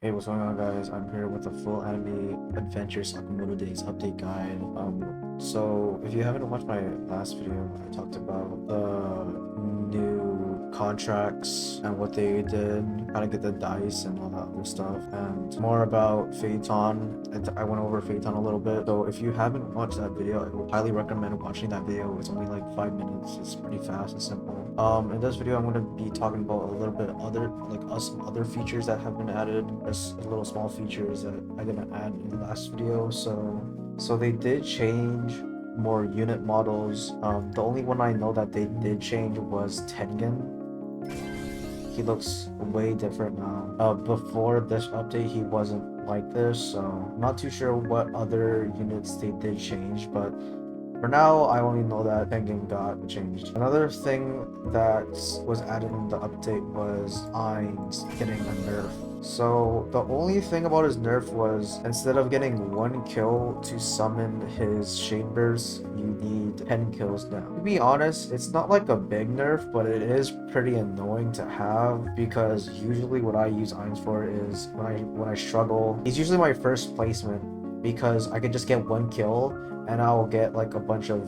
Hey, what's going on, guys? I'm here with a full anime adventure Sakamoto Days update guide. So if you haven't watched my last video, I talked about the new contracts and what they did, how to get the dice and all that other stuff, and more about Phaeton. I went over Phaeton a little bit. So if you haven't watched that video, I would highly recommend watching that video. It's only like 5 minutes. It's pretty fast and simple. In this video, I'm going to be talking about a little bit some other features that have been added. Just little small features that I didn't add in the last video. So they did change more unit models. The only one I know that they did change was Tengen. He looks way different now. Before this update, he wasn't like this, so I'm not too sure what other units they did change, but for now, I only know that Tengen got changed. Another thing that was added in the update was Ainz getting a nerf. So the only thing about his nerf was instead of getting 1 kill to summon his Shade Burst, you need 10 kills now. To be honest, it's not like a big nerf, but it is pretty annoying to have because usually what I use Ainz for is when I struggle, he's usually my first placement because I can just get 1 kill and I'll get like a bunch of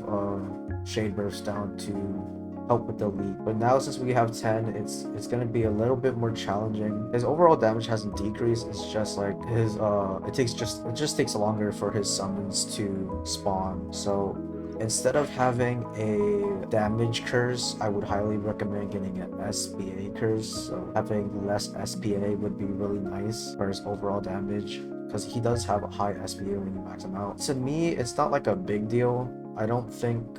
shade bursts down to help with the lead. But now since we have 10, it's gonna be a little bit more challenging. His overall damage hasn't decreased. It's just like his it just takes longer for his summons to spawn. So instead of having a damage curse, I would highly recommend getting an SPA curse. So having less SPA would be really nice for his overall damage, because he does have a high SPA when you max him out. To me, it's not like a big deal. I don't think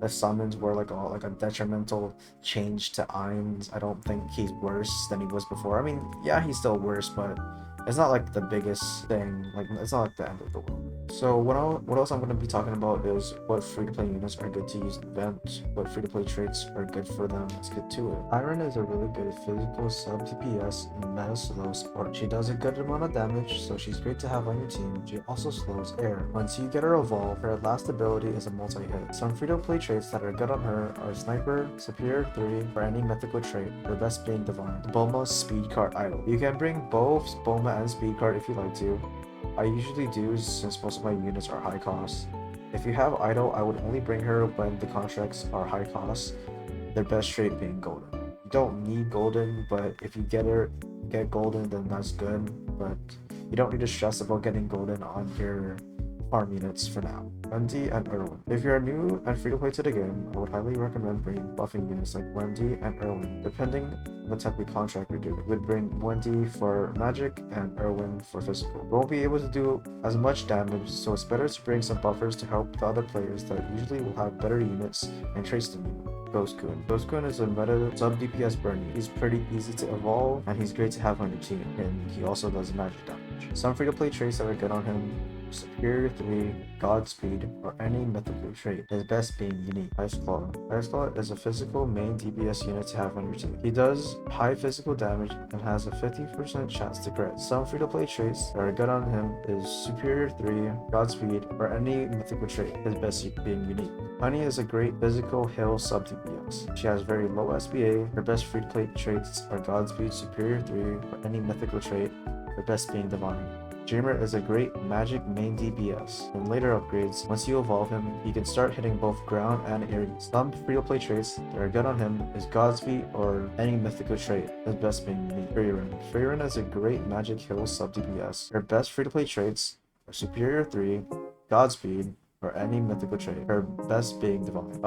the summons were like a detrimental change to Ainz. I don't think he's worse than he was before. I mean, yeah, he's still worse, but it's not like the biggest thing. Like, it's not like the end of the world. So what else I'm going to be talking about is what free-to-play units are good to use in event, what free-to-play traits are good for them. Let's get to it. Iron is a really good physical sub DPS and meta slow support. She does a good amount of damage, so she's great to have on your team. She also slows air. Once you get her evolved, her last ability is a multi-hit. Some free-to-play traits that are good on her are Sniper, Superior 3, or any mythical trait, the best being Divine. Bulma's Speed Card Idol. You can bring both Bulma and Speed Card if you like to. I usually do since most of my units are high cost. If you have Idol, I would only bring her when the contracts are high cost, their best trait being Golden. You don't need Golden, but if you get Golden, then that's good, but you don't need to stress about getting Golden on your farm units for now. Wendy and Erwin. If you're new and free to play to the game, I would highly recommend bringing buffing units like Wendy and Erwin. Depending on the type of contract we do, we'd bring Wendy for magic and Erwin for physical. We won't be able to do as much damage, so it's better to bring some buffers to help the other players that usually will have better units and traits than you. Ghost-kun. Ghost-kun is a meta sub DPS burnie. He's pretty easy to evolve, and he's great to have on your team, and he also does magic damage. Some free-to-play traits that are good on him: Superior 3, Godspeed, or any mythical trait, his best being unique. Ice Claw. Ice Claw is a physical main DPS unit to have on your team. He does high physical damage and has a 50% chance to crit. Some free-to-play traits that are good on him is Superior 3, Godspeed, or any mythical trait, his best being unique. Honey is a great physical heal sub DPS. She has very low SPA. Her best free-to-play traits are Godspeed, Superior 3, or any mythical trait, her best being Divine. Dreamer is a great magic main DPS. In later upgrades, once you evolve him, he can start hitting both ground and air. Some free-to-play traits that are good on him is Godspeed or any mythical trait, his best being unique. Freerin. Freerin is a great magic heal sub DPS. Her best free-to-play traits are Superior 3, Godspeed, or any mythical trait, her best being Divine.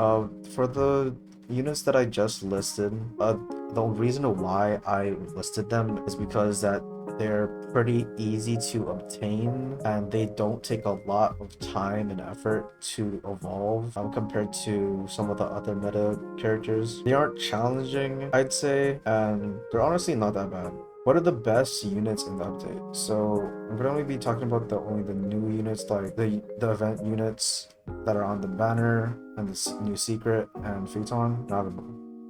For the units that I just listed, the reason why I listed them is because that they're pretty easy to obtain and they don't take a lot of time and effort to evolve compared to some of the other meta characters. They aren't challenging, I'd say, and they're honestly not that bad. What are the best units in the update? So I'm gonna only be talking about only the new units, like the event units that are on the banner and the new secret and Phaeton.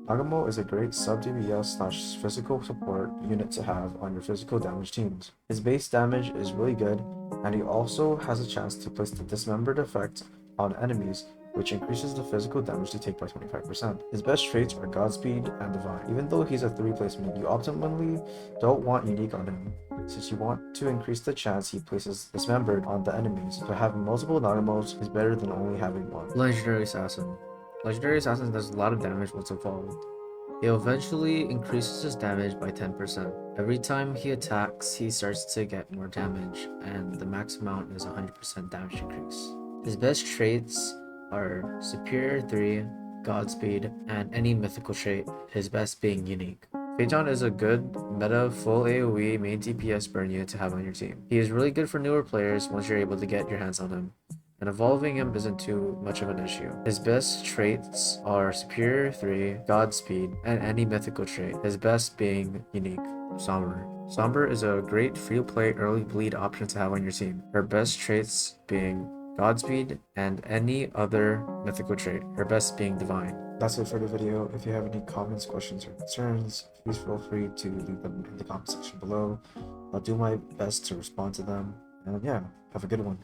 Nagamo is a great sub DPS / physical support unit to have on your physical damage teams. His base damage is really good, and he also has a chance to place the dismembered effect on enemies, which increases the physical damage they take by 25%. His best traits are Godspeed and Divine. Even though he's a 3 placement, you optimally don't want unique on him. since you want to increase the chance he places dismembered on the enemies, but having multiple Nagamos is better than only having one. Legendary Assassin. Legendary Assassin does a lot of damage once evolved. He eventually increases his damage by 10%. Every time he attacks, he starts to get more damage, and the max amount is 100% damage increase. His best traits are Superior 3, Godspeed, and any mythical trait, his best being unique. Phaeton is a good meta full AoE main DPS burn unit to have on your team. He is really good for newer players once you're able to get your hands on him, and evolving him isn't too much of an issue. His best traits are Superior 3, Godspeed, and any mythical trait, his best being unique. Somber. Somber is a great free-to-play early bleed option to have on your team. Her best traits being Godspeed and any other mythical trait, her best being Divine. That's it for the video. If you have any comments, questions, or concerns, please feel free to leave them in the comment section below. I'll do my best to respond to them. And yeah, have a good one.